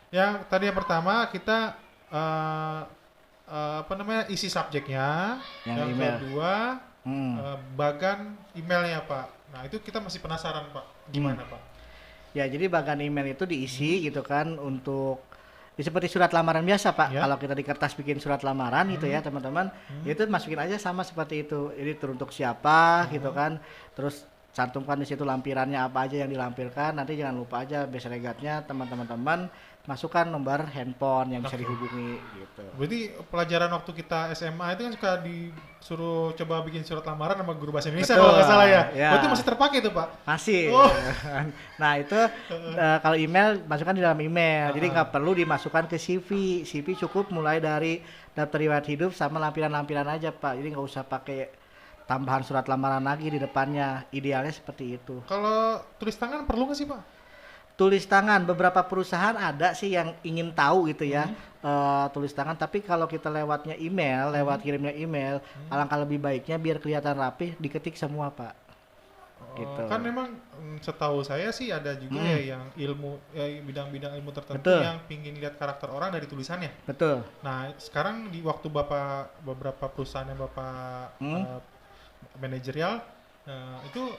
Yang pertama kita eh, apa namanya isi subjeknya, Yang yang email. kedua Hmm. bagan emailnya Pak. Nah itu kita masih penasaran Pak, Hmm. gimana Pak? Ya, jadi bagian email itu Hmm, diisi gitu kan untuk seperti surat lamaran biasa, Pak. ya, Kalau kita di kertas bikin surat lamaran gitu hmm, ya, teman-teman, hmm, ya itu masukin aja sama seperti itu. Jadi teruntuk siapa gitu oh, kan. Terus cantumkan di situ lampirannya apa aja yang dilampirkan. Nanti jangan lupa aja base regatnya teman-teman masukkan nomor handphone yang bisa oke. dihubungi gitu. Berarti pelajaran waktu kita SMA itu kan suka disuruh coba bikin surat lamaran sama guru bahasa Indonesia kalau Betul, nggak salah ya. Berarti ya. masih terpakai tuh Pak. Masih. Oh, Nah, itu kalau email masukkan di dalam email. Jadi ah, nggak perlu dimasukkan ke CV. CV cukup mulai dari daftar riwayat hidup sama lampiran-lampiran aja, Pak. Jadi nggak usah pakai tambahan surat lamaran lagi di depannya. Idealnya seperti itu. kalau tulis tangan perlu nggak sih Pak? Tulis tangan, beberapa perusahaan ada sih yang ingin tahu gitu ya, Hmm, tulis tangan. Tapi kalau kita lewatnya email, hmm, lewat kirimnya email, hmm. alangkah lebih baiknya biar kelihatan rapih, diketik semua, Pak. Oh, Gitu. kan memang setahu saya sih ada juga Hmm, ya yang ilmu ya, bidang-bidang ilmu tertentu betul, yang pingin lihat karakter orang dari tulisannya. betul. Nah, sekarang di waktu Bapak beberapa perusahaan yang Bapak Hmm. manajerial itu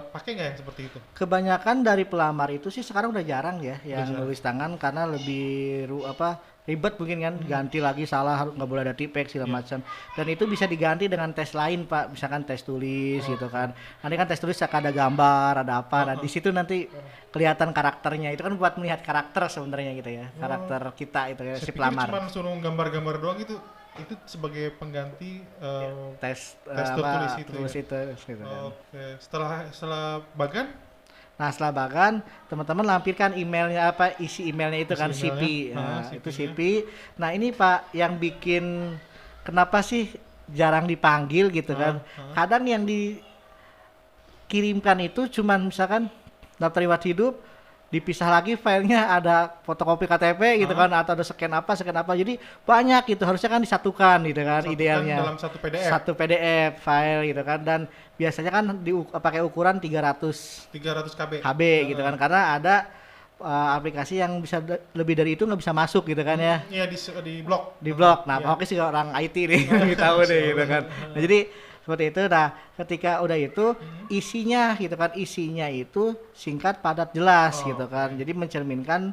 pakai nggak yang seperti itu? Kebanyakan dari pelamar itu sih sekarang udah jarang ya Udah yang jarang. nulis tangan karena lebih ribet mungkin kan, Hmm, ganti lagi salah nggak boleh ada tipek segala ya. macam, dan itu bisa diganti dengan tes lain, Pak, misalkan tes tulis gitu Oke. kan. Nanti kan tes tulis akan ada gambar ada apa, Oh, nah di oh, situ nanti oh. kelihatan karakternya, itu kan buat melihat karakter sebenarnya gitu ya, Oh, karakter kita itu ya, saya si pikir pelamar. cuma suruh gambar-gambar doang itu sebagai pengganti Tes tes tertulis itu tulis ya. itu gitu kan. Oke, setelah bagan Nah, setelah bahkan teman-teman lampirkan emailnya, apa isi emailnya itu isi kan emailnya, CV. Nah, itu CV-nya. CV. Nah, ini Pak yang bikin kenapa sih jarang dipanggil gitu Ah, kan? ah, Kadang yang dikirimkan itu cuman misalkan daftar riwayat hidup, dipisah lagi filenya ada fotokopi KTP gitu ah. kan, atau ada scan apa. Jadi banyak gitu, harusnya kan disatukan gitu kan Satukan idealnya. dalam satu PDF Satu PDF file gitu kan, dan biasanya kan pakai ukuran 300 300 KB. KB gitu Heeh. kan, karena ada aplikasi yang bisa lebih dari itu nggak bisa masuk gitu kan ya, Iya di blok. di Heeh, blok. Nah, iya. Pak Hoki juga orang IT nih, kita tahu Masya deh gitu Allah. kan. Nah, jadi seperti itu. Nah, ketika udah itu Hmm. isinya gitu kan, isinya itu singkat, padat, jelas Oh, gitu oke. kan. Jadi mencerminkan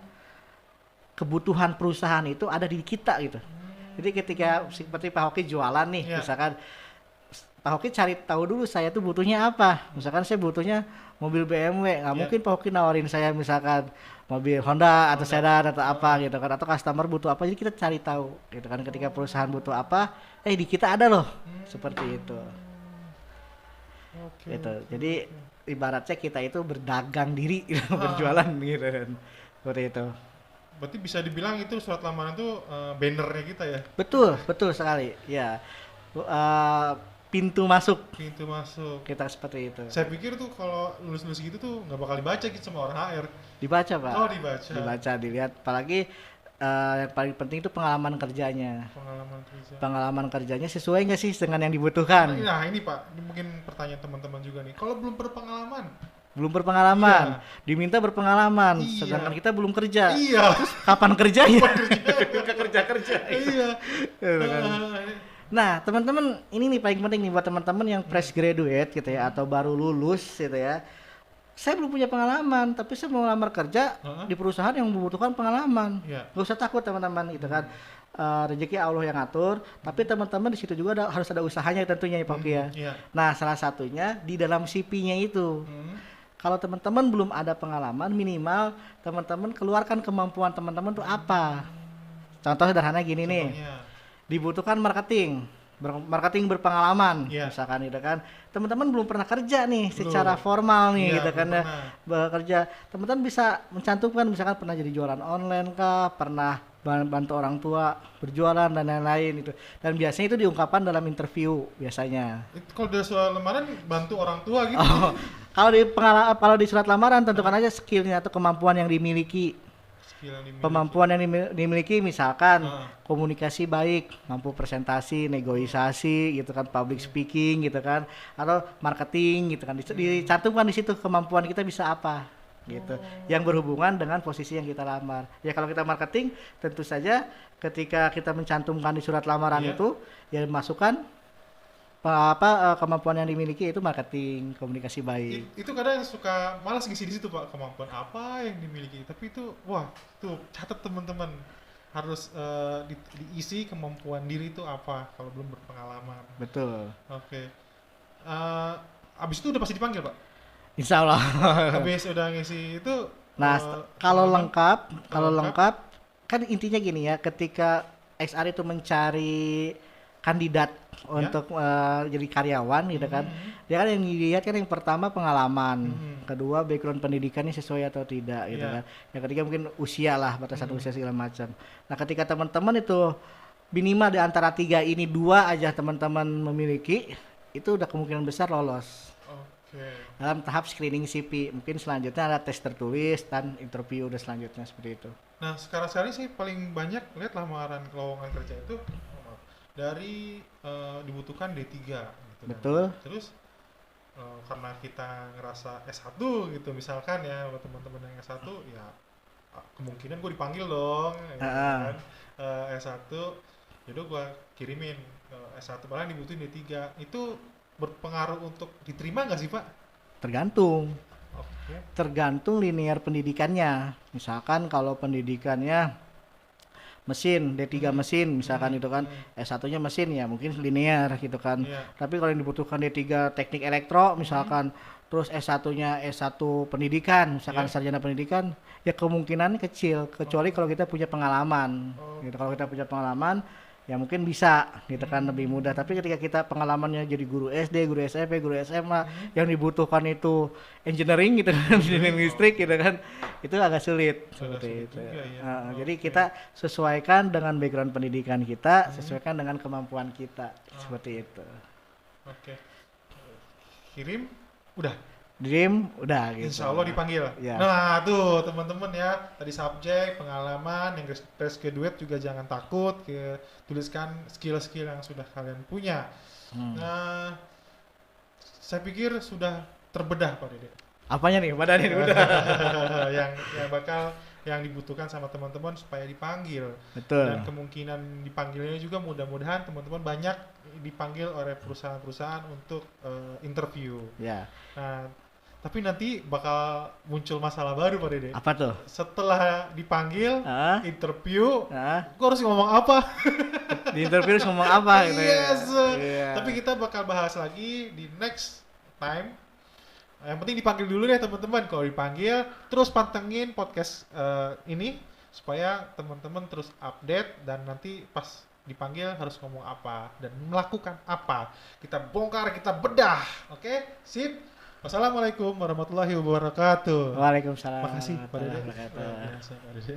kebutuhan perusahaan itu ada di kita gitu. Jadi ketika seperti Pak Hoki jualan nih, Iya. misalkan Pak Hoki cari tahu dulu saya tuh butuhnya apa. Misalkan saya butuhnya mobil BMW, nggak Iya. mungkin Pak Hoki nawarin saya misalkan mobil Honda atau Honda. sedan atau apa Heeh. gitu kan, atau customer butuh apa, jadi kita cari tahu gitu kan. Ketika perusahaan butuh apa, di kita ada loh, seperti itu Oke, gitu. oke, Jadi oke. ibaratnya kita itu berdagang diri gitu, Ah, berjualan gitu kan, seperti itu. berarti bisa dibilang itu surat lamaran itu bannernya kita ya, Betul, betul sekali ya. Eh, Pintu masuk pintu masuk. kita seperti itu. Saya pikir tuh kalau lulus-lulus gitu tuh nggak bakal dibaca gitu sama orang HR. Dibaca, Pak. Oh, dibaca. Dibaca, dilihat. Apalagi yang paling penting itu pengalaman kerjanya. Pengalaman kerja. Pengalaman kerjanya sesuai nggak sih dengan yang dibutuhkan? Nah, ini Pak, ini mungkin pertanyaan teman-teman juga nih. Kalau belum berpengalaman, Belum berpengalaman, iya, diminta berpengalaman, sedangkan iya, kita belum kerja. iya, Kapan kerjanya? buat kerja, Nggak kerja-kerja. iya. Gitu kan. Nah, teman-teman, ini nih paling penting nih buat teman-teman yang fresh graduate gitu ya, atau baru lulus gitu ya. Saya belum punya pengalaman, tapi saya mau lamar kerja Heeh, di perusahaan yang membutuhkan pengalaman. iya. Gak usah takut teman-teman gitu kan. Rezeki Allah yang atur, tapi teman-teman di situ juga harus ada usahanya tentunya ya Pak Ki ya. Iya. Nah, salah satunya di dalam CV-nya itu. Hmm, Kalau teman-teman belum ada pengalaman, minimal teman-teman keluarkan kemampuan teman-teman tuh apa. Contoh sederhana gini nih, contohnya, dibutuhkan marketing, marketing berpengalaman, iya, misalkan gitu kan. Teman-teman belum pernah kerja nih secara belum. formal nih Iya, gitu kan belum ya, pernah. bekerja. Teman-teman bisa mencantumkan misalkan pernah jadi jualan online kah, pernah bantu orang tua berjualan dan lain-lain itu. Dan biasanya itu diungkapkan dalam interview biasanya. Itu kalau udah soal lamaran bantu orang tua gitu. Oh, kalau di surat lamaran tentukan aja skillnya atau kemampuan yang dimiliki. Skill yang dimiliki. Kemampuan yang dimiliki misalkan Heeh. komunikasi baik, mampu presentasi, negosiasi gitu kan, public speaking gitu kan, atau marketing gitu kan. Dicantumkan di situ kemampuan kita bisa apa. gitu. Yang berhubungan dengan posisi yang kita lamar. Ya kalau kita marketing, tentu saja ketika kita mencantumkan di surat lamaran Iya. itu, ya masukkan kemampuan yang dimiliki itu marketing, komunikasi baik. Itu kadang suka malas ngisi di situ Pak, kemampuan apa yang dimiliki. Tapi itu wah, tuh catat teman-teman. Harus diisi kemampuan diri itu apa kalau belum berpengalaman. Betul. Oke. Abis itu udah pasti dipanggil Pak. Insya Allah. Habis udah ngisi itu Nah, kalau pengalaman, lengkap, kalau lengkap, kan intinya gini ya, ketika XR itu mencari kandidat untuk jadi karyawan gitu kan, dia kan yang dilihat kan yang pertama pengalaman, kedua background pendidikannya sesuai atau tidak gitu Iya. kan, yang ketiga mungkin usia lah, batasan usia segala macam. Nah, ketika teman-teman itu minimal di antara tiga ini dua aja teman-teman memiliki, itu udah kemungkinan besar lolos Oke. dalam tahap screening CV. Mungkin selanjutnya ada tes tertulis dan interview udah selanjutnya seperti itu. Nah, sekarang sih paling banyak lihat lamaran lowongan kerja itu dari dibutuhkan D3 gitu kan. Betul. Terus karena kita ngerasa S1 gitu misalkan ya, buat teman-teman yang S1 ya kemungkinan gue dipanggil dong ya kan. S1 jadi gue kirimin S1 padahal dibutuhin D3. Itu berpengaruh untuk diterima nggak sih Pak? Tergantung. Oke. Tergantung linear pendidikannya. Misalkan kalau pendidikannya mesin, D3 mesin misalkan itu kan, S1-nya mesin ya mungkin linear gitu kan. Iya. Tapi kalau yang dibutuhkan D3 teknik elektro misalkan, terus S1-nya S1 pendidikan, misalkan Iya. sarjana pendidikan, ya kemungkinan kecil kecuali kalau kita punya pengalaman. Gitu. Kalau kita punya pengalaman ya mungkin bisa gitu kan lebih mudah. Tapi ketika kita pengalamannya jadi guru SD, guru SMP, guru SMA, yang dibutuhkan itu engineering gitu kan, engineering listrik gitu kan, itu agak sulit seperti sulit itu. juga ya. Jadi kita sesuaikan dengan background pendidikan kita, sesuaikan dengan kemampuan kita seperti itu. Oke. Kirim udah. Dream udah gitu. Insya Allah dipanggil. Ya. Nah tuh teman-teman ya, tadi subjek, pengalaman, yang fresh graduate juga jangan takut, tuliskan skill-skill yang sudah kalian punya. Nah, saya pikir sudah terbedah Pak Dede. Apanya nih? Padahal ini udah. yang bakal yang dibutuhkan sama teman-teman supaya dipanggil. Betul. Dan kemungkinan dipanggilnya juga mudah-mudahan teman-teman banyak dipanggil oleh perusahaan-perusahaan untuk interview. Ya. Nah, tapi nanti bakal muncul masalah baru Pak Dede. Apa tuh? Setelah dipanggil, Ah, interview, ah. gue harus ngomong apa? Di interview harus ngomong apa gitu ya? Yes. Iya. Tapi kita bakal bahas lagi di next time. Yang penting dipanggil dulu deh teman-teman. Kalau dipanggil, terus pantengin podcast ini supaya teman-teman terus update dan nanti pas dipanggil harus ngomong apa dan melakukan apa. Kita bongkar, kita bedah. Oke? Sip. Wassalamualaikum warahmatullahi wabarakatuh. Waalaikumsalam. Makasih Pak Dede. warahmatullahi wabarakatuh. Luar biasa, Pak Dede.